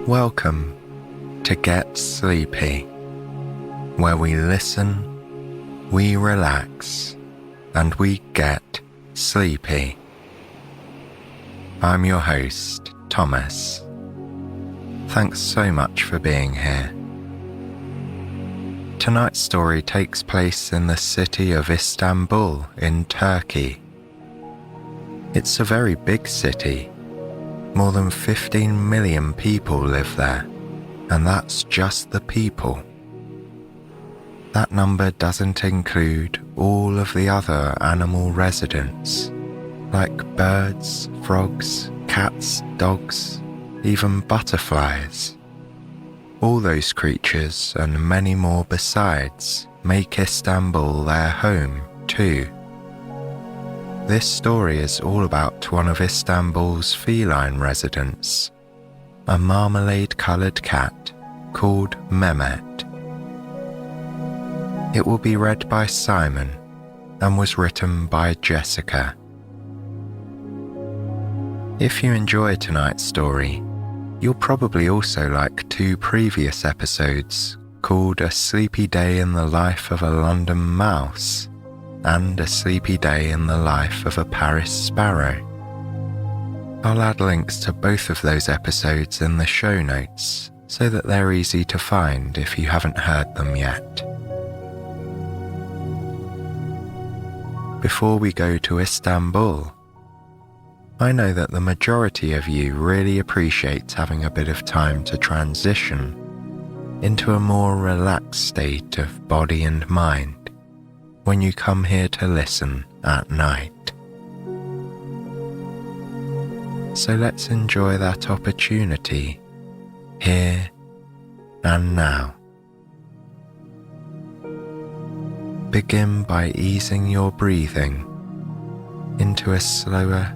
Welcome to Get Sleepy, where we listen, we relax, and we get sleepy. I'm your host, Thomas. Thanks so much for being here. Tonight's story takes place in the city of Istanbul in Turkey. It's a very big city. More than 15 million people live there, and that's just the people. That number doesn't include all of the other animal residents, like birds, frogs, cats, dogs, even butterflies. All those creatures and many more besides make Istanbul their home too. This story is all about one of Istanbul's feline residents, a marmalade-coloured cat called Mehmet. It will be read by Simon and was written by Jessica. If you enjoy tonight's story, you'll probably also like two previous episodes called A Sleepy Day in the Life of a London Mouse and A Sleepy Day in the Life of a Paris Sparrow. I'll add links to both of those episodes in the show notes so that they're easy to find if you haven't heard them yet. Before we go to Istanbul, I know that the majority of you really appreciates having a bit of time to transition into a more relaxed state of body and mind when you come here to listen at night. So let's enjoy that opportunity here and now. Begin by easing your breathing into a slower,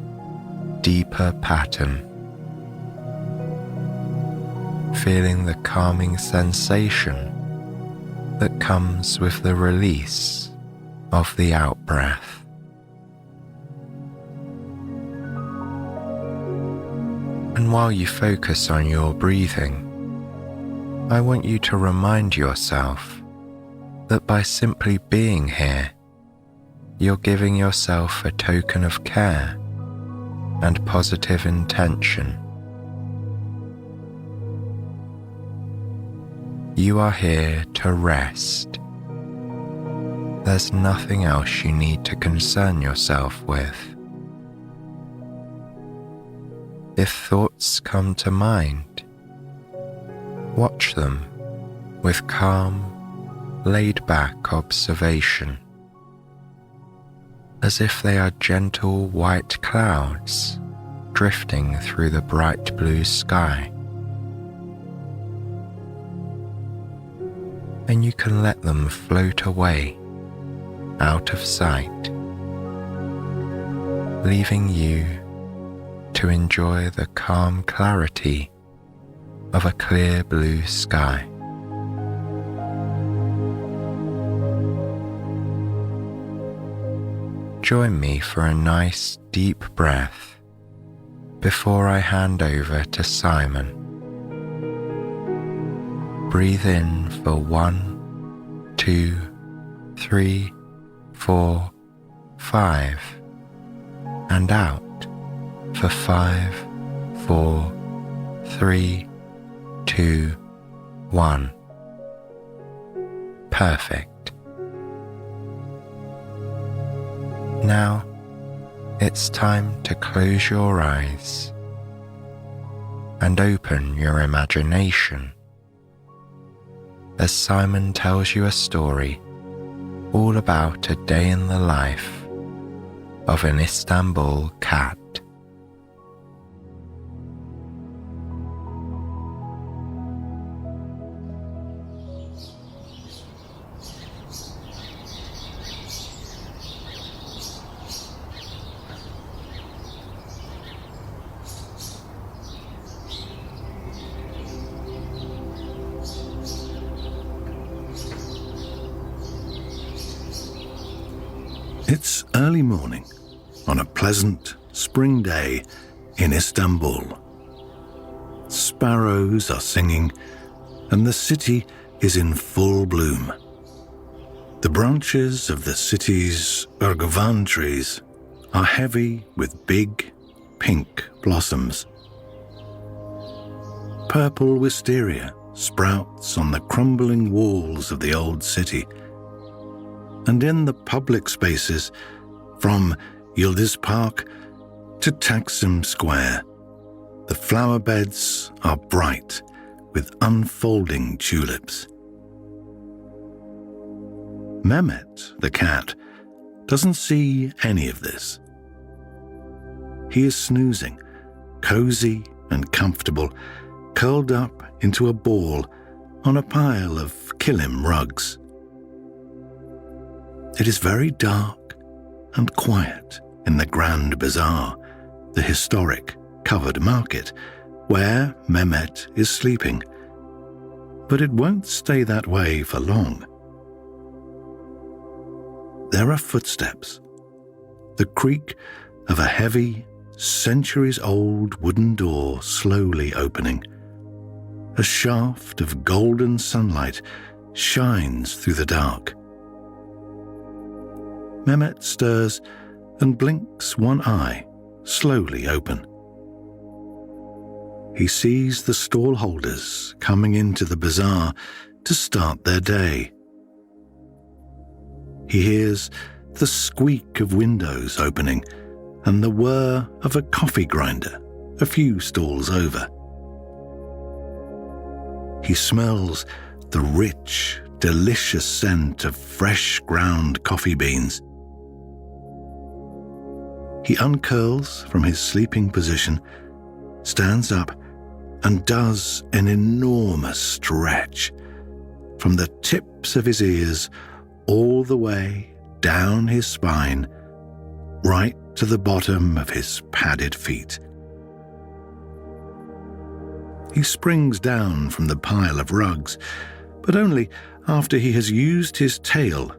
deeper pattern, feeling the calming sensation that comes with the release of the out-breath. And while you focus on your breathing, I want you to remind yourself that by simply being here, you're giving yourself a token of care and positive intention. You are here to rest. There's nothing else you need to concern yourself with. If thoughts come to mind, watch them with calm, laid-back observation, as if they are gentle white clouds drifting through the bright blue sky. And you can let them float away out of sight, leaving you to enjoy the calm clarity of a clear blue sky. Join me for a nice deep breath before I hand over to Simon. Breathe in for 1, 2, 3, 4, 5, and out for 5, 4, 3, 2, 1. Perfect. Now, it's time to close your eyes and open your imagination as Simon tells you a story all about a day in the life of an Istanbul cat. It's early morning on a pleasant spring day in Istanbul. sparrows are singing, and the city is in full bloom. The branches of the city's ergovan trees are heavy with big, pink blossoms. Purple wisteria sprouts on the crumbling walls of the old city. And in the public spaces, from Yildiz Park to Taksim Square, the flower beds are bright with unfolding tulips. Mehmet, the cat, doesn't see any of this. He is snoozing, cozy and comfortable, curled up into a ball on a pile of kilim rugs. It is very dark and quiet in the Grand Bazaar, the historic covered market, where Mehmet is sleeping. But it won't stay that way for long. There are footsteps, the creak of a heavy, centuries-old wooden door slowly opening. A shaft of golden sunlight shines through the dark. Mehmet stirs and blinks one eye, slowly open. He sees the stallholders coming into the bazaar to start their day. He hears the squeak of windows opening and the whir of a coffee grinder a few stalls over. He smells the rich, delicious scent of fresh ground coffee beans. He uncurls from his sleeping position, stands up, and does an enormous stretch from the tips of his ears all the way down his spine, right to the bottom of his padded feet. He springs down from the pile of rugs, but only after he has used his tail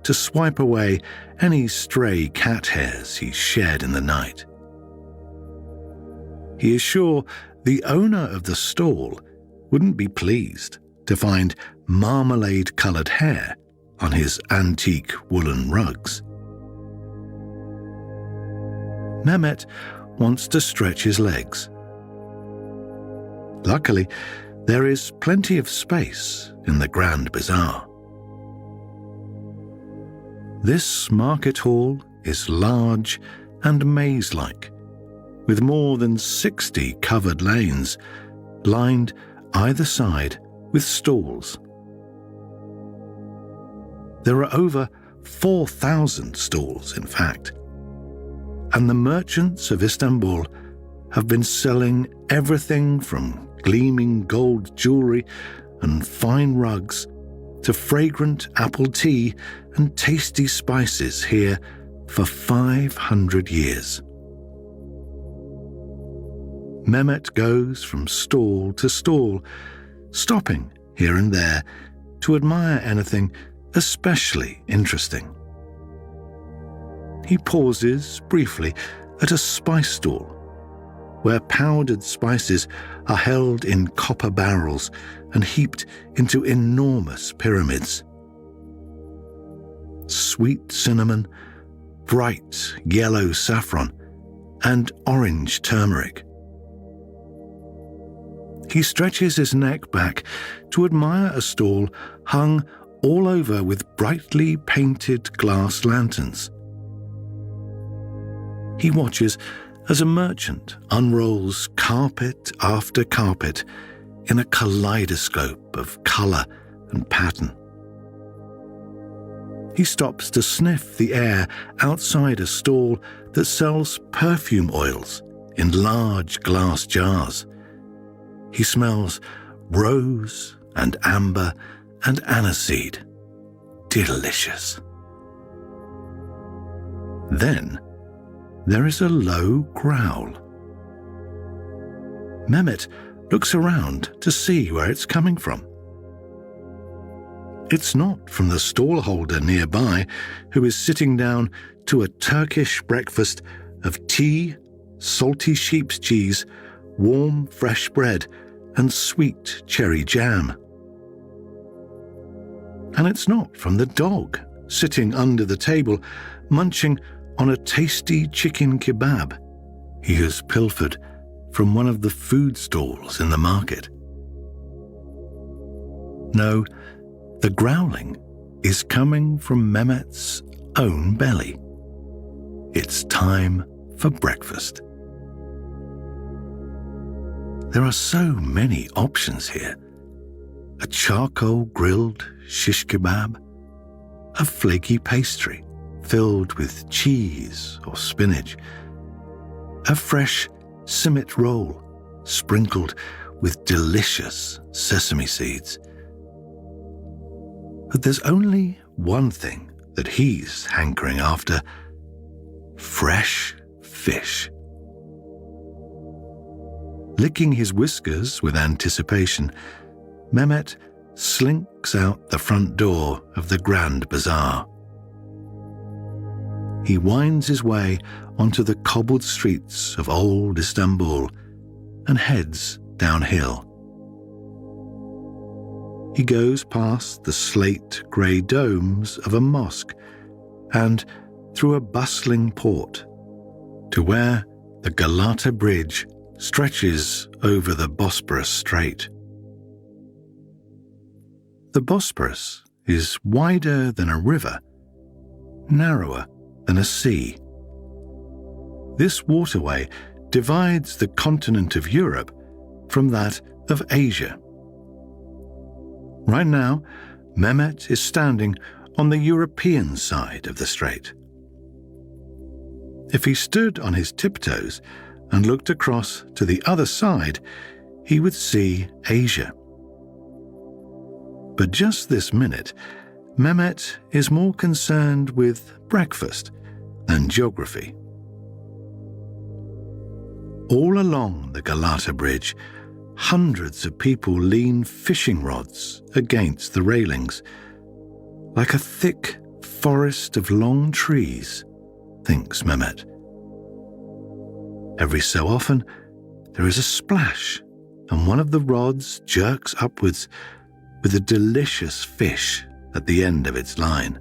to swipe away any stray cat hairs he shed in the night. He is sure the owner of the stall wouldn't be pleased to find marmalade-coloured hair on his antique woolen rugs. Mehmet wants to stretch his legs. Luckily, there is plenty of space in the Grand Bazaar. This market hall is large and maze-like, with more than 60 covered lanes, lined either side with stalls. There are over 4,000 stalls, in fact, and the merchants of Istanbul have been selling everything from gleaming gold jewelry and fine rugs to fragrant apple tea and tasty spices here for 500 years. Mehmet goes from stall to stall, stopping here and there to admire anything especially interesting. He pauses briefly at a spice stall, where powdered spices are held in copper barrels and heaped into enormous pyramids. Sweet cinnamon, bright yellow saffron, and orange turmeric. He stretches his neck back to admire a stall hung all over with brightly painted glass lanterns. He watches as a merchant unrolls carpet after carpet in a kaleidoscope of colour and pattern. He stops to sniff the air outside a stall that sells perfume oils in large glass jars. He smells rose and amber and aniseed. Delicious. Then there is a low growl. Mehmet looks around to see where it's coming from. It's not from the stallholder nearby, who is sitting down to a Turkish breakfast of tea, salty sheep's cheese, warm fresh bread, and sweet cherry jam. And it's not from the dog sitting under the table, munching on a tasty chicken kebab he has pilfered from one of the food stalls in the market. No, the growling is coming from Mehmet's own belly. It's time for breakfast. There are so many options here. A charcoal grilled shish kebab, a flaky pastry filled with cheese or spinach, a fresh simit roll sprinkled with delicious sesame seeds. But there's only one thing that he's hankering after: fresh fish. Licking his whiskers with anticipation, Mehmet slinks out the front door of the Grand Bazaar. He winds his way onto the cobbled streets of old Istanbul and heads downhill. He goes past the slate-grey domes of a mosque and through a bustling port to where the Galata Bridge stretches over the Bosporus Strait. The Bosporus is wider than a river, narrower than a sea. This waterway divides the continent of Europe from that of Asia. Right now, Mehmet is standing on the European side of the strait. If he stood on his tiptoes and looked across to the other side, he would see Asia. But just this minute, Mehmet is more concerned with breakfast than geography. All along the Galata Bridge, hundreds of people lean fishing rods against the railings, like a thick forest of long trees, thinks Mehmet. Every so often, there is a splash, and one of the rods jerks upwards with a delicious fish at the end of its line.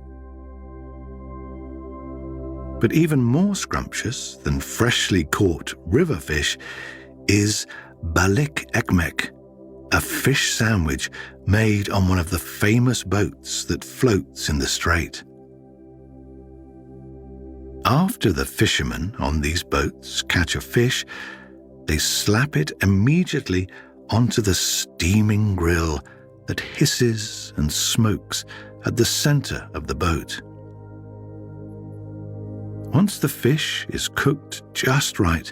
But even more scrumptious than freshly caught river fish is balik ekmek, a fish sandwich made on one of the famous boats that floats in the strait. After the fishermen on these boats catch a fish, they slap it immediately onto the steaming grill that hisses and smokes at the center of the boat. Once the fish is cooked just right,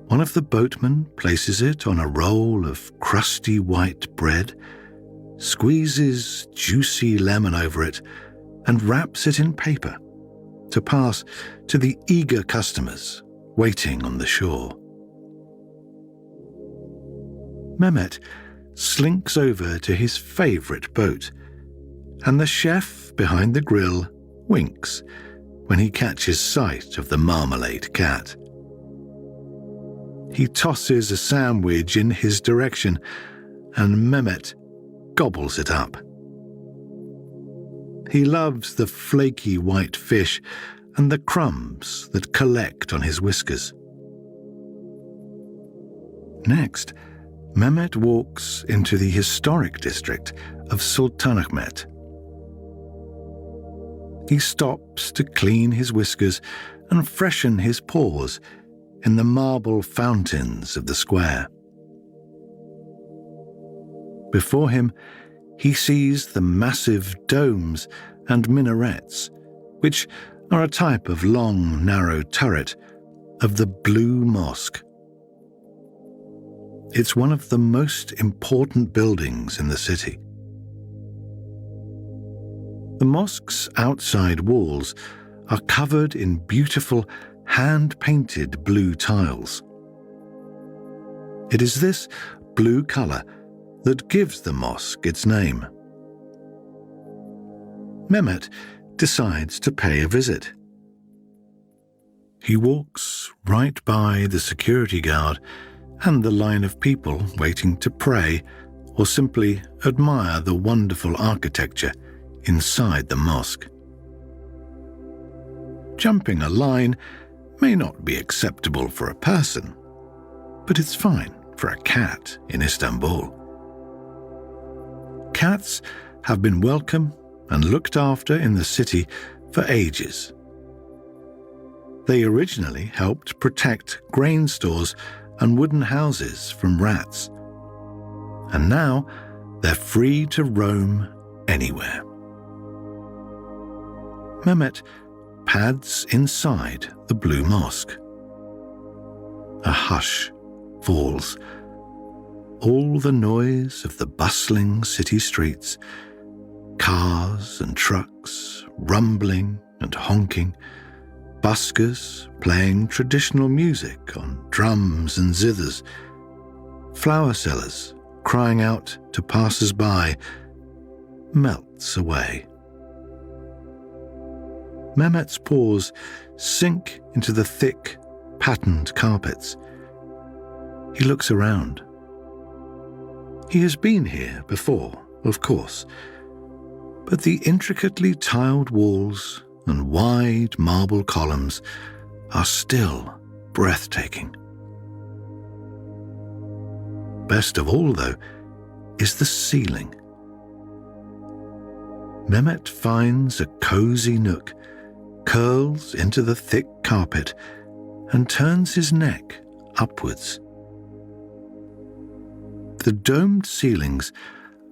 one of the boatmen places it on a roll of crusty white bread, squeezes juicy lemon over it, and wraps it in paper to pass to the eager customers waiting on the shore. Mehmet slinks over to his favorite boat, and the chef behind the grill winks when he catches sight of the marmalade cat. He tosses a sandwich in his direction, and Mehmet gobbles it up. He loves the flaky white fish and the crumbs that collect on his whiskers. Next, Mehmet walks into the historic district of Sultanahmet. He stops to clean his whiskers and freshen his paws in the marble fountains of the square. Before him, he sees the massive domes and minarets, which are a type of long, narrow turret of the Blue Mosque. It's one of the most important buildings in the city. The mosque's outside walls are covered in beautiful hand-painted blue tiles. It is this blue color that gives the mosque its name. Mehmet decides to pay a visit. He walks right by the security guard and the line of people waiting to pray or simply admire the wonderful architecture inside the mosque. Jumping a line may not be acceptable for a person, but it's fine for a cat in Istanbul. Cats have been welcome and looked after in the city for ages. They originally helped protect grain stores and wooden houses from rats, and now they're free to roam anywhere. Mehmet pads inside the Blue Mosque. A hush falls. All the noise of the bustling city streets, cars and trucks rumbling and honking, buskers playing traditional music on drums and zithers, flower sellers crying out to passers-by, melts away. Mehmet's paws sink into the thick, patterned carpets. He looks around. He has been here before, of course, but the intricately tiled walls and wide marble columns are still breathtaking. Best of all, though, is the ceiling. Mehmet finds a cozy nook, curls into the thick carpet, and turns his neck upwards. The domed ceilings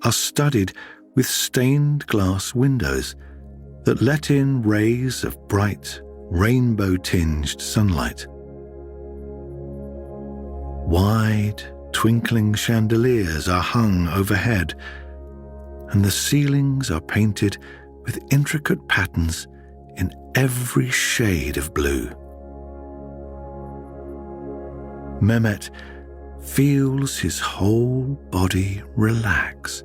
are studded with stained glass windows that let in rays of bright, rainbow-tinged sunlight. Wide, twinkling chandeliers are hung overhead, and the ceilings are painted with intricate patterns in every shade of blue. Mehmet feels his whole body relax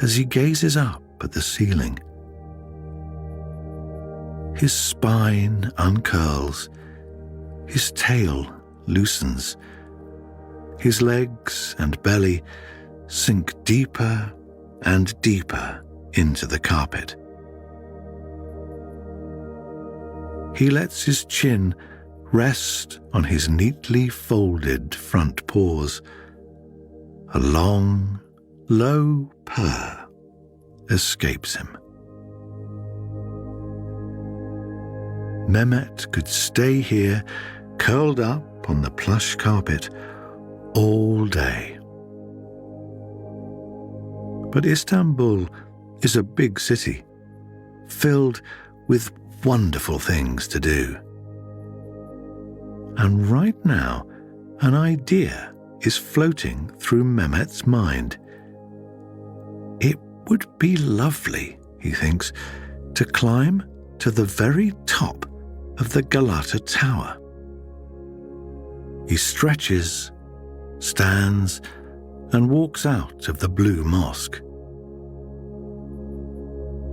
as he gazes up at the ceiling. His spine uncurls, his tail loosens, his legs and belly sink deeper and deeper into the carpet. He lets his chin rest on his neatly folded front paws. A long, low purr escapes him. Mehmet could stay here, curled up on the plush carpet, all day. But Istanbul is a big city, filled with wonderful things to do. And right now, an idea is floating through Mehmet's mind. It would be lovely, he thinks, to climb to the very top of the Galata Tower. He stretches, stands, and walks out of the Blue Mosque.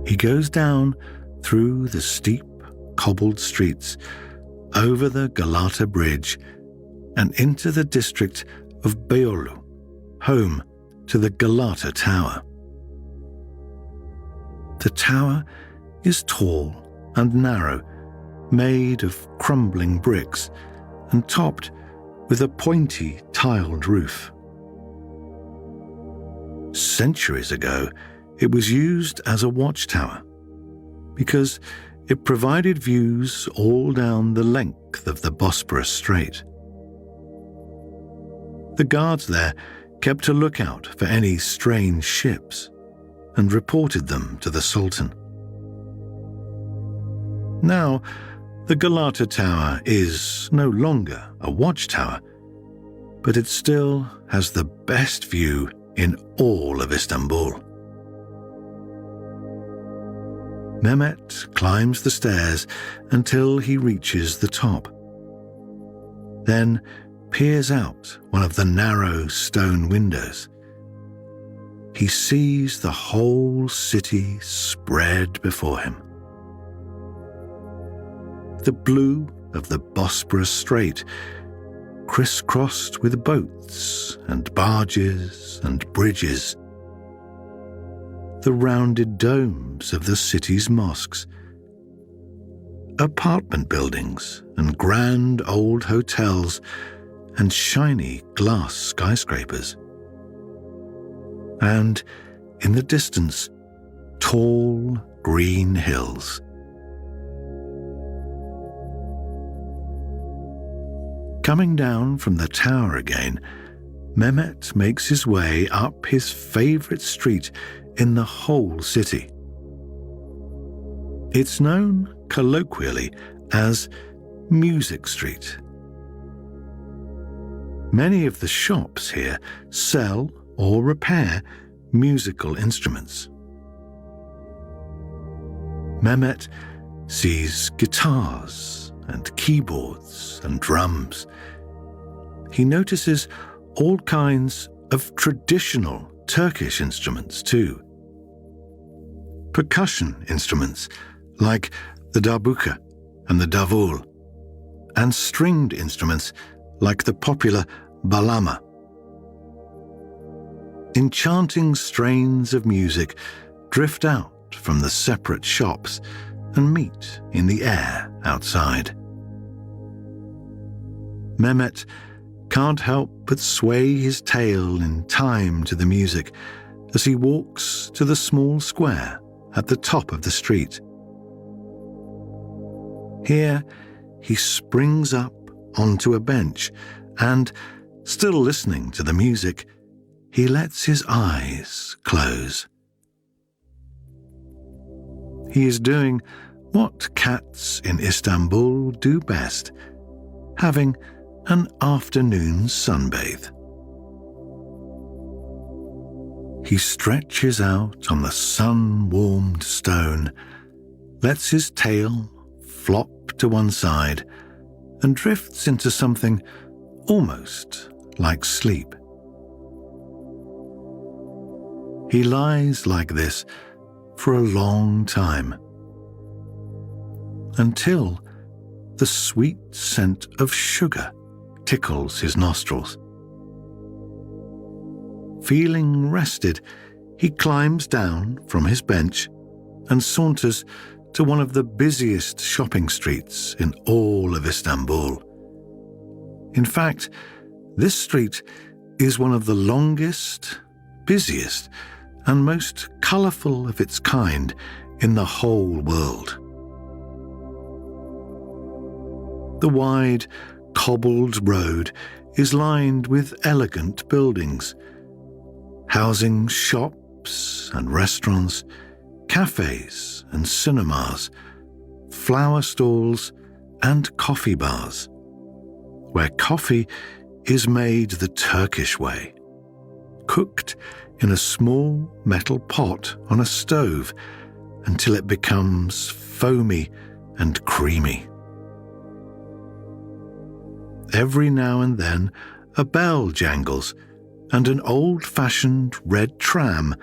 He goes down through the steep, cobbled streets, over the Galata Bridge, and into the district of Beyoğlu, home to the Galata Tower. The tower is tall and narrow, made of crumbling bricks, and topped with a pointy, tiled roof. Centuries ago, it was used as a watchtower because it provided views all down the length of the Bosporus Strait. The guards there kept a lookout for any strange ships and reported them to the Sultan. Now, the Galata Tower is no longer a watchtower, but it still has the best view in all of Istanbul. Mehmet climbs the stairs until he reaches the top, then peers out one of the narrow stone windows. He sees the whole city spread before him. The blue of the Bosporus Strait crisscrossed with boats and barges and bridges. The rounded domes of the city's mosques, apartment buildings and grand old hotels and shiny glass skyscrapers. And in the distance, tall green hills. Coming down from the tower again, Mehmet makes his way up his favourite street in the whole city. It's known colloquially as Music Street. Many of the shops here sell or repair musical instruments. Mehmet sees guitars and keyboards and drums. He notices all kinds of traditional Turkish instruments too. Percussion instruments like the darbuka and the davul, and stringed instruments like the popular balama. Enchanting strains of music drift out from the separate shops and meet in the air outside. Mehmet can't help but sway his tail in time to the music as he walks to the small square at the top of the street. Here, he springs up onto a bench and, still listening to the music, he lets his eyes close. He is doing what cats in Istanbul do best, having an afternoon sunbathe. He stretches out on the sun-warmed stone, lets his tail flop to one side, and drifts into something almost like sleep. He lies like this for a long time, until the sweet scent of sugar tickles his nostrils. Feeling rested, he climbs down from his bench and saunters to one of the busiest shopping streets in all of Istanbul. In fact, this street is one of the longest, busiest, and most colourful of its kind in the whole world. The wide, cobbled road is lined with elegant buildings, housing shops and restaurants, cafes and cinemas, flower stalls and coffee bars, where coffee is made the Turkish way, cooked in a small metal pot on a stove until it becomes foamy and creamy. Every now and then, a bell jangles and an old-fashioned red tram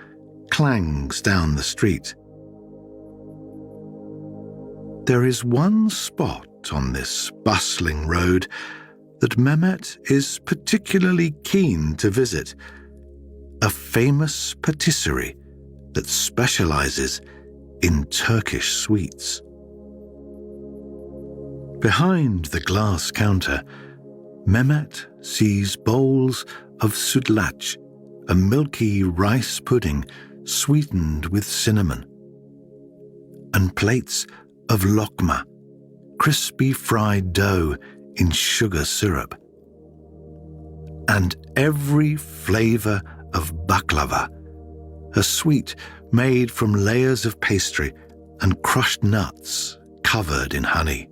clangs down the street. There is one spot on this bustling road that Mehmet is particularly keen to visit, a famous patisserie that specializes in Turkish sweets. Behind the glass counter, Mehmet sees bowls of sütlaç, a milky rice pudding sweetened with cinnamon, and plates of lokma, crispy fried dough in sugar syrup, and every flavor of baklava, a sweet made from layers of pastry and crushed nuts covered in honey.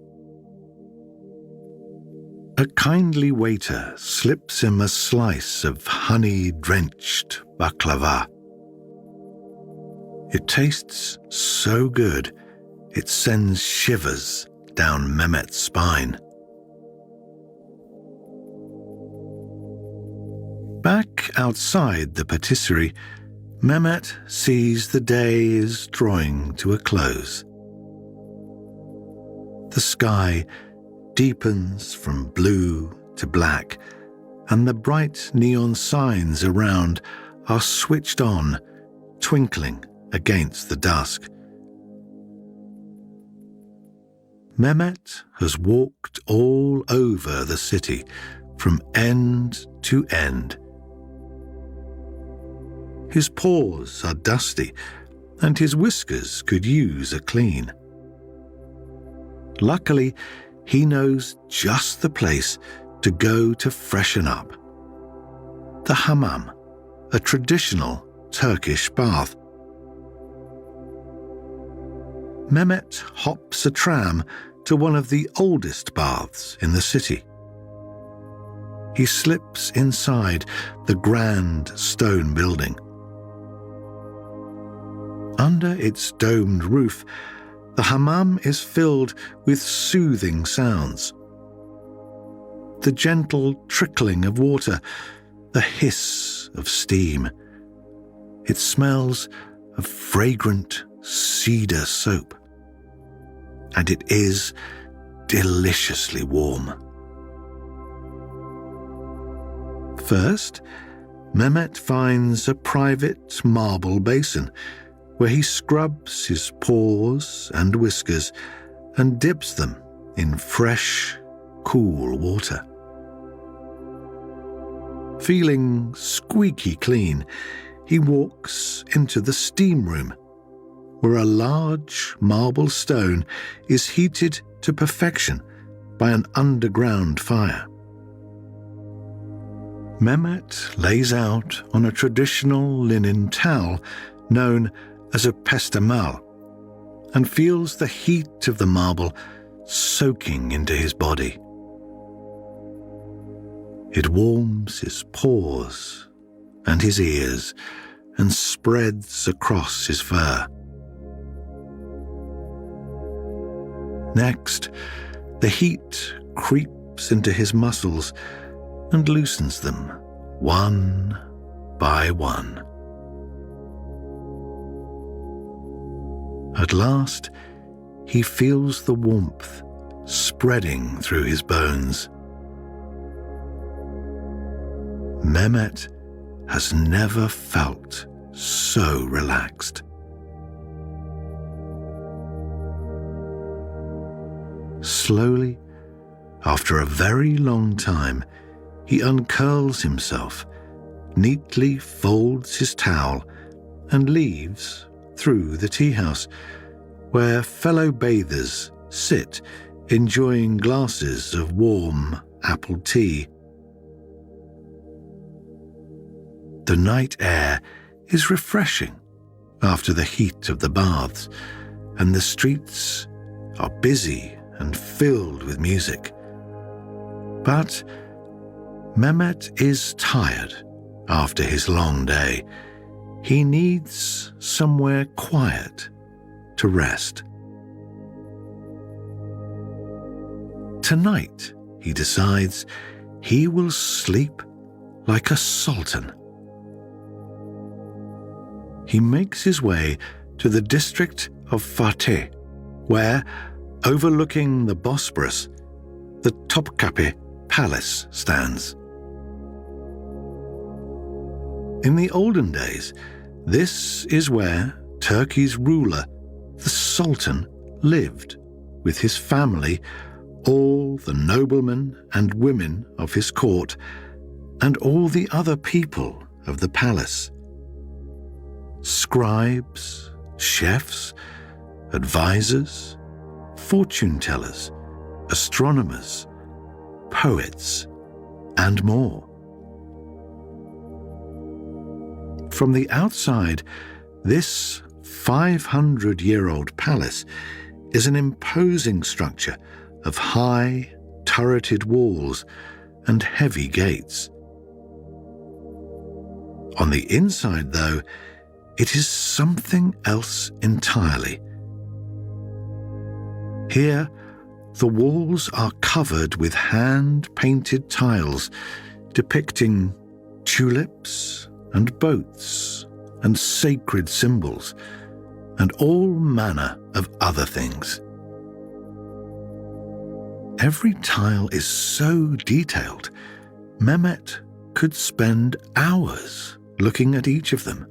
A kindly waiter slips him a slice of honey-drenched baklava. It tastes so good, it sends shivers down Mehmet's spine. Back outside the patisserie, Mehmet sees the day is drawing to a close. The sky deepens from blue to black, and the bright neon signs around are switched on, twinkling against the dusk. Mehmet has walked all over the city, from end to end. His paws are dusty, and his whiskers could use a clean. Luckily, he knows just the place to go to freshen up. The hammam, a traditional Turkish bath. Mehmet hops a tram to one of the oldest baths in the city. He slips inside the grand stone building. Under its domed roof, the hammam is filled with soothing sounds. The gentle trickling of water, the hiss of steam. It smells of fragrant cedar soap. And it is deliciously warm. First, Mehmet finds a private marble basin where he scrubs his paws and whiskers and dips them in fresh, cool water. Feeling squeaky clean, he walks into the steam room, where a large marble stone is heated to perfection by an underground fire. Mehmet lays out on a traditional linen towel known as a pestemal and feels the heat of the marble soaking into his body. It warms his paws and his ears and spreads across his fur. Next, the heat creeps into his muscles and loosens them one by one. At last, he feels the warmth spreading through his bones. Mehmet has never felt so relaxed. Slowly, after a very long time, he uncurls himself, neatly folds his towel, and leaves through the tea house, where fellow bathers sit enjoying glasses of warm apple tea. The night air is refreshing after the heat of the baths, and the streets are busy and filled with music. But Mehmet is tired after his long day. He needs somewhere quiet to rest. Tonight, he decides, he will sleep like a sultan. He makes his way to the district of Fatih, where, overlooking the Bosporus, the Topkapi Palace stands. In the olden days, this is where Turkey's ruler, the Sultan, lived with his family, all the noblemen and women of his court, and all the other people of the palace. Scribes, chefs, advisors, fortune-tellers, astronomers, poets, and more. From the outside, this 500-year-old palace is an imposing structure of high, turreted walls and heavy gates. On the inside, though, it is something else entirely. Here, the walls are covered with hand-painted tiles depicting tulips and boats and sacred symbols and all manner of other things. Every tile is so detailed, Mehmet could spend hours looking at each of them.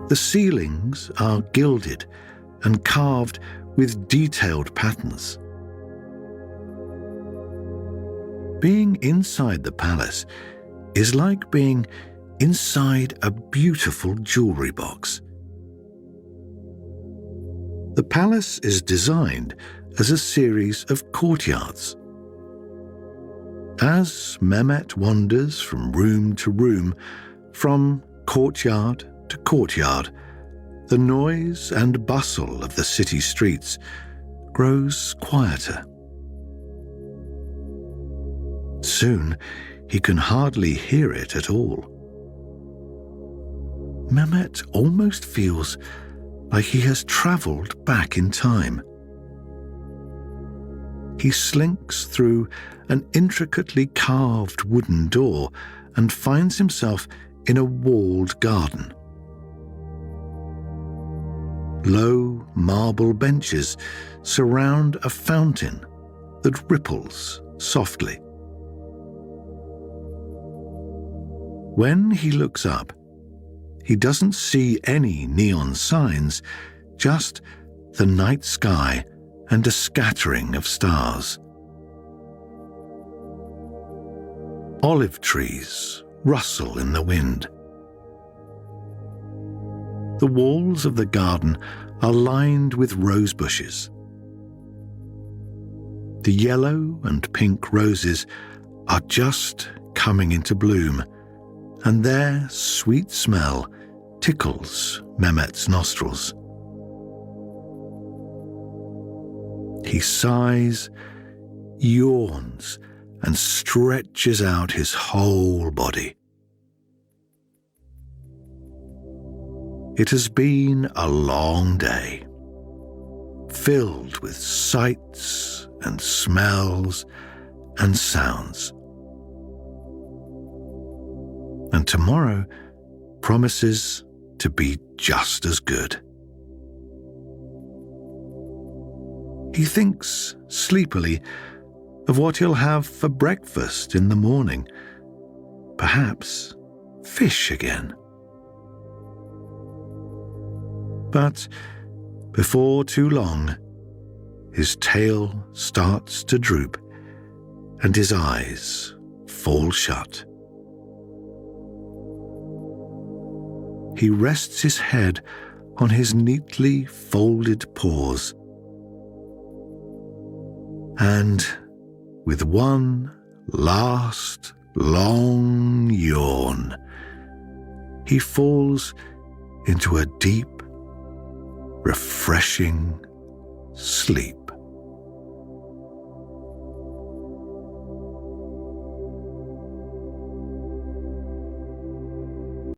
The ceilings are gilded and carved with detailed patterns. Being inside the palace is like being inside a beautiful jewelry box. The palace is designed as a series of courtyards. As Mehmet wanders from room to room, from courtyard to courtyard, the noise and bustle of the city streets grows quieter. Soon, he can hardly hear it at all. Mehmet almost feels like he has travelled back in time. He slinks through an intricately carved wooden door and finds himself in a walled garden. Low marble benches surround a fountain that ripples softly. When he looks up, he doesn't see any neon signs, just the night sky and a scattering of stars. Olive trees rustle in the wind. The walls of the garden are lined with rose bushes. The yellow and pink roses are just coming into bloom, and their sweet smell tickles Mehmet's nostrils. He sighs, yawns, and stretches out his whole body. It has been a long day, filled with sights and smells and sounds. And tomorrow promises to be just as good. He thinks sleepily of what he'll have for breakfast in the morning. Perhaps fish again. But before too long, his tail starts to droop and his eyes fall shut. He rests his head on his neatly folded paws, and with one last long yawn, he falls into a deep, refreshing sleep.